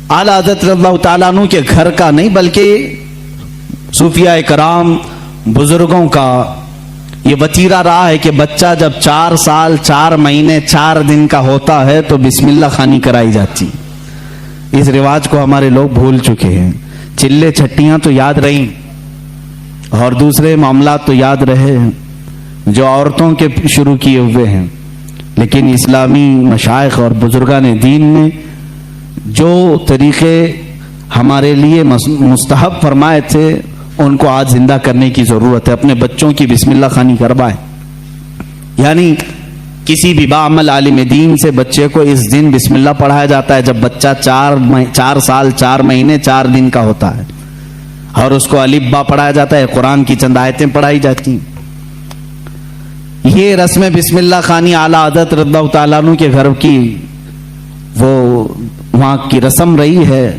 اعلیٰ حضرت رضی اللہ تعالیٰ عنہ کے گھر کا نہیں بلکہ صوفیاء کرام بزرگوں کا یہ وتیرہ رہا ہے کہ بچہ جب 4 سال 4 مہینے 4 دن کا ہوتا ہے تو بسم اللہ خوانی کرائی جاتی. اس رواج کو ہمارے لوگ بھول چکے ہیں. چلے چھٹیاں تو یاد رہیں اور دوسرے معاملات تو یاد رہے جو عورتوں کے شروع کیے ہوئے ہیں، لیکن اسلامی مشائخ اور بزرگان دین نے جو طریقے ہمارے لیے مستحب فرمائے تھے ان کو آج زندہ کرنے کی ضرورت ہے. اپنے بچوں کی بسم اللہ خوانی کروائیں. یعنی کسی بھی باعمل عالم دین سے بچے کو اس دن بسم اللہ پڑھایا جاتا ہے جب بچہ 4 سال 4 مہینے 4 دن کا ہوتا ہے، اور اس کو الف با پڑھایا جاتا ہے، قرآن کی چند آیتیں پڑھائی جاتی ہیں. یہ رسم بسم اللہ خوانی اعلیٰ حضرت رضی اللہ تعالیٰ عنہ کے گھر کی وہ وہاں کی رسم رہی ہے،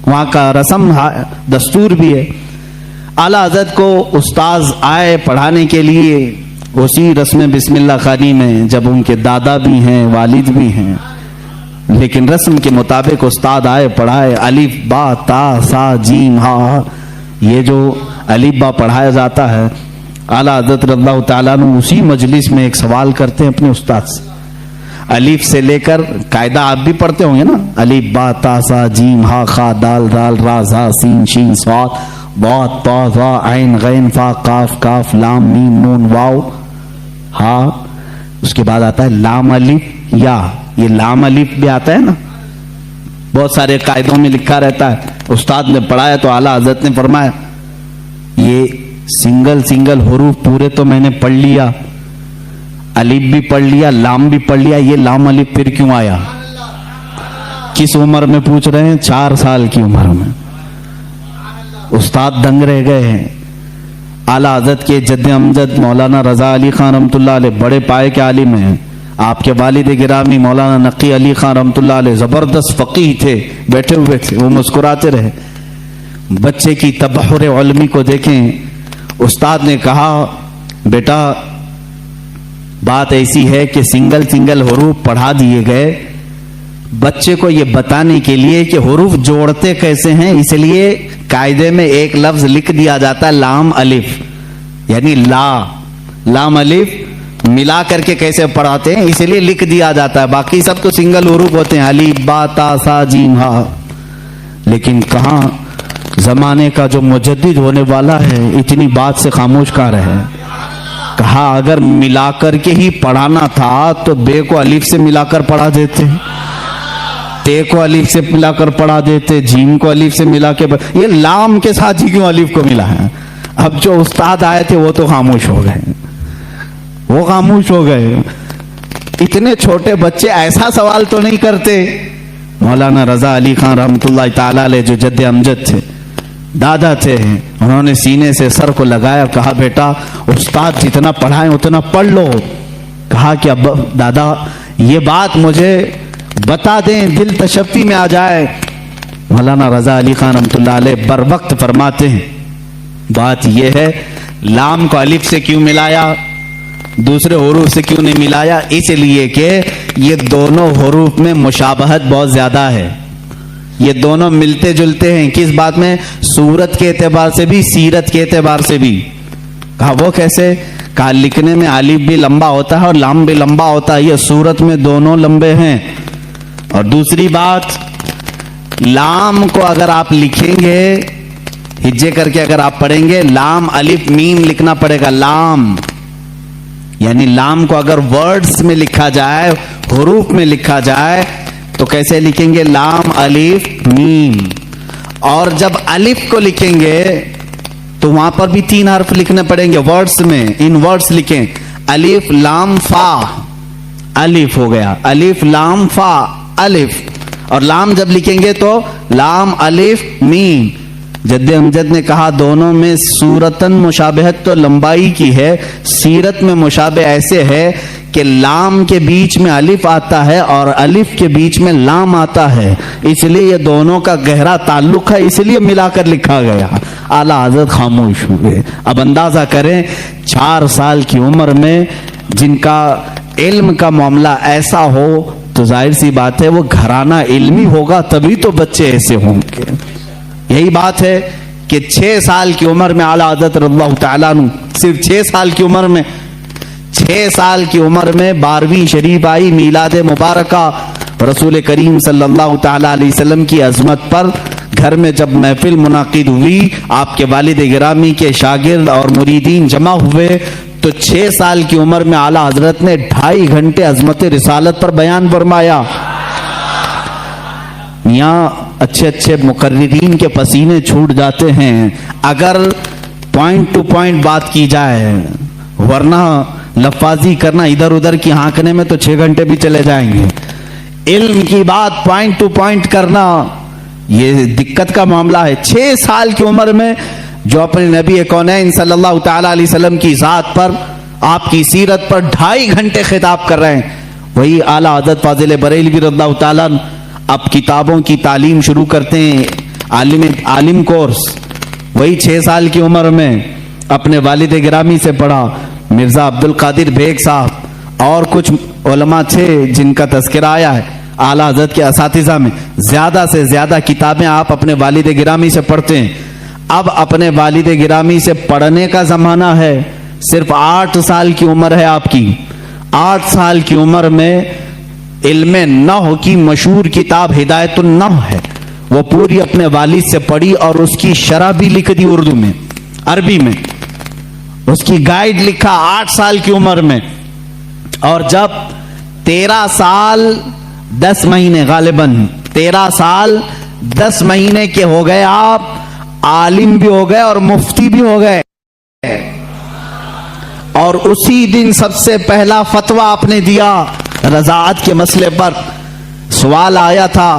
وہاں کا رسم دستور بھی ہے. اعلیٰ حضرت کو استاذ آئے پڑھانے کے لیے اسی رسم بسم اللہ خوانی میں، جب ان کے دادا بھی ہیں والد بھی ہیں، لیکن رسم کے مطابق استاد آئے پڑھائے. الف با تا سا جیم ہا، یہ جو الف با پڑھایا جاتا ہے، اعلیٰ حضرت رضی اللہ تعالیٰ عنہ اسی مجلس میں ایک سوال کرتے ہیں اپنے استاد سے. الف سے لے کر قاعدہ آپ بھی پڑھتے ہوں گے نا، الف با تا سا جیم ہا خا دال رال را زا سین شین صاد ضاد طا ظا عین غین فا قاف کاف لام میم نون واو ہاں. اس کے بعد آتا ہے لام الف یا، یہ لام الف بھی آتا ہے نا، بہت سارے قاعدوں میں لکھا رہتا ہے. استاد نے پڑھایا تو اعلیٰ حضرت نے فرمایا یہ سنگل حروف پورے تو میں نے پڑھ لیا، الف بھی پڑھ لیا لام بھی پڑھ لیا، یہ لام الف پھر کیوں آیا؟ کس عمر میں پوچھ رہے ہیں؟ 4 سال کی عمر میں. استاد دنگ رہ گئے ہیں. اعلیٰ حضرت کے جد امجد مولانا رضا علی خان رحمۃ اللہ علیہ بڑے پائے کے عالم ہیں. آپ کے والد گرامی مولانا نقی علی خان رحمۃ اللہ علیہ زبردست فقیہ تھے، بیٹھے ہوئے تھے، وہ مسکراتے رہے. بچے کی تبحر علمی کو دیکھیں. استاد نے کہا بیٹا بات ایسی ہے کہ سنگل حروف پڑھا دیے گئے بچے کو یہ بتانے کے لیے کہ حروف جوڑتے کیسے ہیں، اس لیے قاعدے میں ایک لفظ لکھ دیا جاتا ہے لام الف، یعنی لام الف ملا کر کے کیسے پڑھاتے ہیں اس لیے لکھ دیا جاتا ہے. باقی سب تو سنگل حروف ہوتے ہیں، الف با تا سا جیم ہا. لیکن کہاں زمانے کا جو مجدد ہونے والا ہے اتنی بات سے خاموش کہاں رہے. کہا اگر ملا کر کے ہی پڑھانا تھا تو بے کو الف سے ملا کر پڑھا دیتے، تے کو الف سے ملا کر پڑھا دیتے، جیم کو الف سے ملا کے یہ لام کے ساتھ ہی کیوں الف کو ملا ہے؟ اب جو استاد آئے تھے وہ تو خاموش ہو گئے، وہ خاموش ہو گئے. اتنے چھوٹے بچے ایسا سوال تو نہیں کرتے. مولانا رضا علی خان رحمۃ اللہ تعالی علیہ جو جد امجد تھے، دادا تھے، انہوں نے سینے سے سر کو لگایا، کہا بیٹا استاد جتنا پڑھائیں اتنا پڑھ لو. کہا کہ اب دادا یہ بات مجھے بتا دیں، دل تشفی میں آ جائے. مولانا رضا علی خان رحمۃ اللہ علیہ بر وقت فرماتے ہیں بات یہ ہے لام کو الف سے کیوں ملایا، دوسرے حروف سے کیوں نہیں ملایا؟ اس لیے کہ یہ دونوں حروف میں مشابہت بہت زیادہ ہے، یہ دونوں ملتے جلتے ہیں. کس بات میں؟ صورت کے اعتبار سے بھی، سیرت کے اعتبار سے بھی. کہا وہ کیسے؟ کہا لکھنے میں الف بھی لمبا ہوتا ہے اور لام بھی لمبا ہوتا ہے، یہ صورت میں دونوں لمبے ہیں. اور دوسری بات، لام کو اگر آپ لکھیں گے ہجے کر کے، اگر آپ پڑھیں گے لام الف میم لکھنا پڑے گا. لام یعنی لام کو اگر ورڈز میں لکھا جائے، حروف میں لکھا جائے تو کیسے لکھیں گے؟ لام الف میم. اور جب الف کو لکھیں گے تو وہاں پر بھی 3 حرف لکھنے پڑیں گے ورڈز میں. ان ورڈز لکھیں الف لام فا، الف ہو گیا، الف لام فا الف. اور لام جب لکھیں گے تو لام الف میم. جد امجد نے کہا دونوں میں صورتاً مشابہت تو لمبائی کی ہے، سیرت میں مشابہ ایسے ہے کہ لام کے بیچ میں الف آتا ہے اور الف کے بیچ میں لام آتا ہے، اس لیے یہ دونوں کا گہرا تعلق ہے، اس لیے ملا کر لکھا گیا. اعلیٰ حضرت خاموش ہوئے. اب اندازہ کریں 4 سال کی عمر میں جن کا علم کا معاملہ ایسا ہو تو ظاہر سی بات ہے وہ گھرانہ علمی ہوگا تبھی تو بچے ایسے ہوں گے. یہی بات ہے کہ 6 سال کی عمر میں اعلیٰ حضرت رضی اللہ تعالیٰ عنہ صرف 6 سال کی عمر میں 12ویں شریف آئی میلاد مبارکہ. رسول کریم صلی اللہ تعالیٰ علیہ وسلم کی عظمت پر گھر میں جب محفل منعقد ہوئی، آپ کے والد گرامی کے شاگرد اور مریدین جمع ہوئے تو 6 سال کی عمر میں اعلیٰ حضرت نے 2.5 گھنٹے عظمت رسالت پر بیان فرمایا. یہاں اچھے مقررین کے پسینے چھوٹ جاتے ہیں اگر پوائنٹ ٹو پوائنٹ بات کی جائے، ورنہ لفاظی کرنا ادھر ادھر کی ہانکنے میں تو 6 گھنٹے بھی چلے جائیں گے. علم کی بات پوائنٹ ٹو پوائنٹ کرنا یہ دقت کا معاملہ ہے. 6 سال کی عمر میں جو اپنے نبی کونین صلی اللہ تعالی علیہ وسلم کی ذات پر، آپ کی سیرت پر 2.5 گھنٹے خطاب کر رہے ہیں، وہی اعلیٰ حضرت فاضل بریلوی رضی اللہ تعالیٰ اب کتابوں کی تعلیم شروع کرتے ہیں، عالم کورس. وہی 6 سال کی عمر میں اپنے والد گرامی سے پڑھا. مرزا عبد القادر بیگ صاحب اور کچھ علماء تھے جن کا تذکرہ آیا ہے اعلیٰ حضرت کے اساتذہ میں. زیادہ سے زیادہ کتابیں آپ اپنے والد گرامی سے پڑھتے ہیں. اب اپنے والد گرامی سے پڑھنے کا زمانہ ہے. صرف 8 سال کی عمر ہے آپ کی. 8 سال کی عمر میں علم نحو کی مشہور کتاب ہدایت النحو ہے، وہ پوری اپنے والد سے پڑھی اور اس کی شرح بھی لکھ دی اردو میں، عربی میں. اس کی گائیڈ لکھا 8 سال کی عمر میں. اور جب 13 سال 10 مہینے غالباً 13 سال 10 مہینے کے ہو گئے، آپ عالم بھی ہو گئے اور مفتی بھی ہو گئے. اور اسی دن سب سے پہلا فتویٰ آپ نے دیا رضاعت کے مسئلے پر. سوال آیا تھا،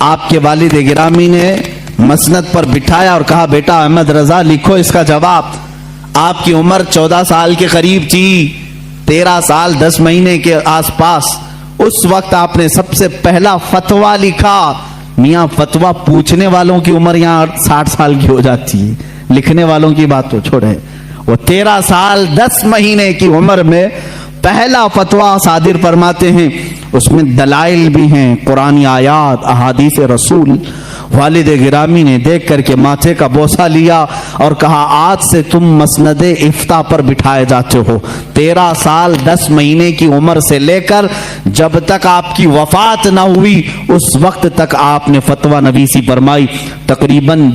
آپ کے والد گرامی نے مسند پر بٹھایا اور کہا بیٹا احمد رضا لکھو اس کا جواب. آپ کی عمر 14 سال کے قریب تھی، 13 سال 10 مہینے کے آس پاس. اس وقت آپ نے سب سے پہلا فتویٰ لکھا. میاں فتویٰ پوچھنے والوں کی عمر یہاں 60 سال کی ہو جاتی ہے، لکھنے والوں کی بات تو چھوڑے. وہ 13 سال 10 مہینے کی عمر میں پہلا فتویٰ صادر فرماتے ہیں. اس میں دلائل بھی ہیں، قرآنی آیات، احادیث رسول. والد گرامی نے دیکھ کر کے ماتھے کا بوسہ لیا اور کہا آج سے تم مسند افتاء پر بٹھائے جاتے ہو. 13 سال 10 مہینے کی عمر سے لے کر جب تک آپ کی وفات نہ ہوئی اس وقت تک آپ نے فتویٰ نویسی فرمائی. تقریباً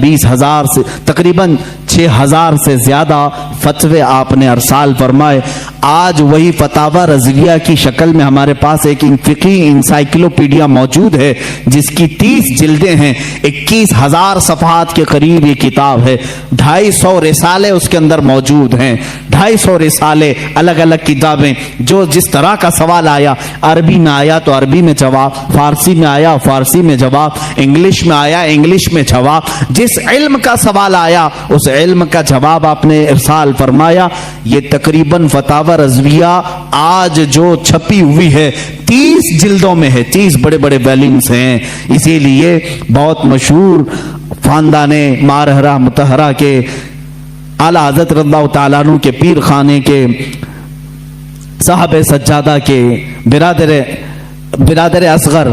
6,000 سے زیادہ فتوے آپ نے ارسال فرمائے. آج وہی فتاوی رضویہ کی شکل میں ہمارے پاس ایک فقہی انسائکلوپیڈیا موجود ہے جس کی 30 جلدیں ہیں، 21,000 صفحات کے قریب یہ کتاب ہے. 250 رسالے اس کے اندر موجود ہیں. 250 رسالے، الگ الگ کتابیں. جو جس طرح کا سوال آیا، عربی میں آیا تو عربی میں جواب، فارسی میں آیا فارسی میں جواب، انگلش میں آیا انگلش میں جواب. جس علم کا سوال آیا اس علم کا جواب آپ نے ارسال فرمایا. یہ تقریباً فتاوی رضویہ آج جو چھپی ہوئی ہے 30 جلدوں میں ہے، 30 بڑے بڑے ویلیومز ہیں. اسی لیے بہت مشہور خاندان مارہرہ متحرہ کے اعلیٰ حضرت رضی اللہ تعالیٰ عنہ کے پیر خانے کے صاحب سجادہ کے برادر اصغر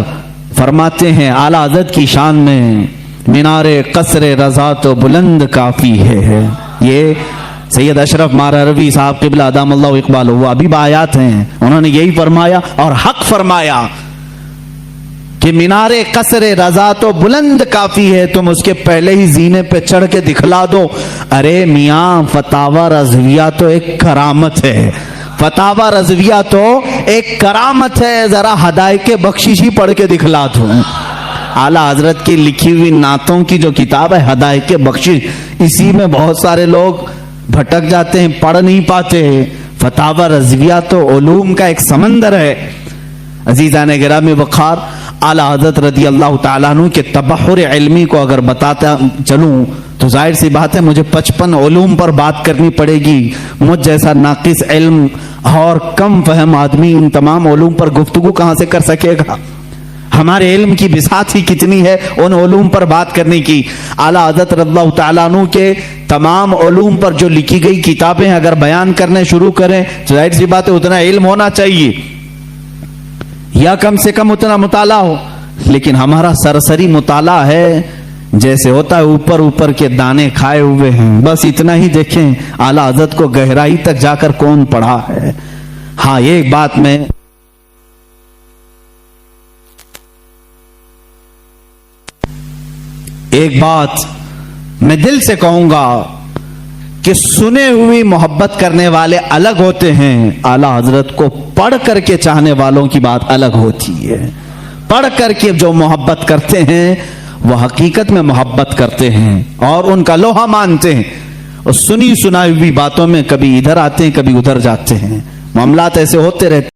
فرماتے ہیں اعلیٰ حضرت کی شان میں مینار قصر رضا تو بلند کافی ہے. یہ سید اشرف مارہروی صاحب قبلہ ادام اللہ اقبال وہ ابھی بآیات ہیں، انہوں نے یہی فرمایا اور حق فرمایا کہ مینار قصر رضا تو بلند کافی ہے، تم اس کے پہلے ہی زینے پہ چڑھ کے دکھلا دو. ارے میاں فتاوی رضویہ تو ایک کرامت ہے، فتاوی رضویہ تو ایک کرامت ہے. ذرا ہدایت بخشش ہی پڑھ کے دکھلا دو. اعلیٰ حضرت کی لکھی ہوئی نعتوں کی جو کتاب ہے ہدایت بخشش، اسی میں بہت سارے لوگ بھٹک جاتے ہیں، پڑھ نہیں پاتے. فتاوی رضویہ تو علوم کا ایک سمندر ہے. عزیزان گرامی وقار، اعلیٰ حضرت رضی اللہ تعالیٰ عنہ کے تبحر علمی کو اگر بتاتا چلوں تو ظاہر سی بات ہے مجھے 55 علوم پر بات کرنی پڑے گی. مجھ جیسا ناقص علم اور کم فہم آدمی ان تمام علوم پر گفتگو کہاں سے کر سکے گا؟ ہمارے علم کی بساط ہی کتنی ہے ان علوم پر بات کرنے کی. اعلیٰ حضرت رضی اللہ تعالیٰ عنہ کے تمام علوم پر جو لکھی گئی کتابیں اگر بیان کرنے شروع کریں تو ظاہر سی بات ہے اتنا علم ہونا چاہیے. یا کم سے کم اتنا مطالعہ ہو. لیکن ہمارا سرسری مطالعہ ہے جیسے ہوتا ہے اوپر اوپر کے دانے کھائے ہوئے ہیں, بس اتنا ہی دیکھیں اعلی حضرت کو گہرائی تک جا کر کون پڑھا ہے. ہاں ایک بات میں دل سے کہوں گا کہ سنے ہوئی محبت کرنے والے الگ ہوتے ہیں, اعلی حضرت کو پڑھ کر کے چاہنے والوں کی بات الگ ہوتی ہے. پڑھ کر کے جو محبت کرتے ہیں وہ حقیقت میں محبت کرتے ہیں اور ان کا لوہا مانتے ہیں, اور سنی سنائی ہوئی باتوں میں کبھی ادھر آتے ہیں کبھی ادھر جاتے ہیں, معاملات ایسے ہوتے رہتے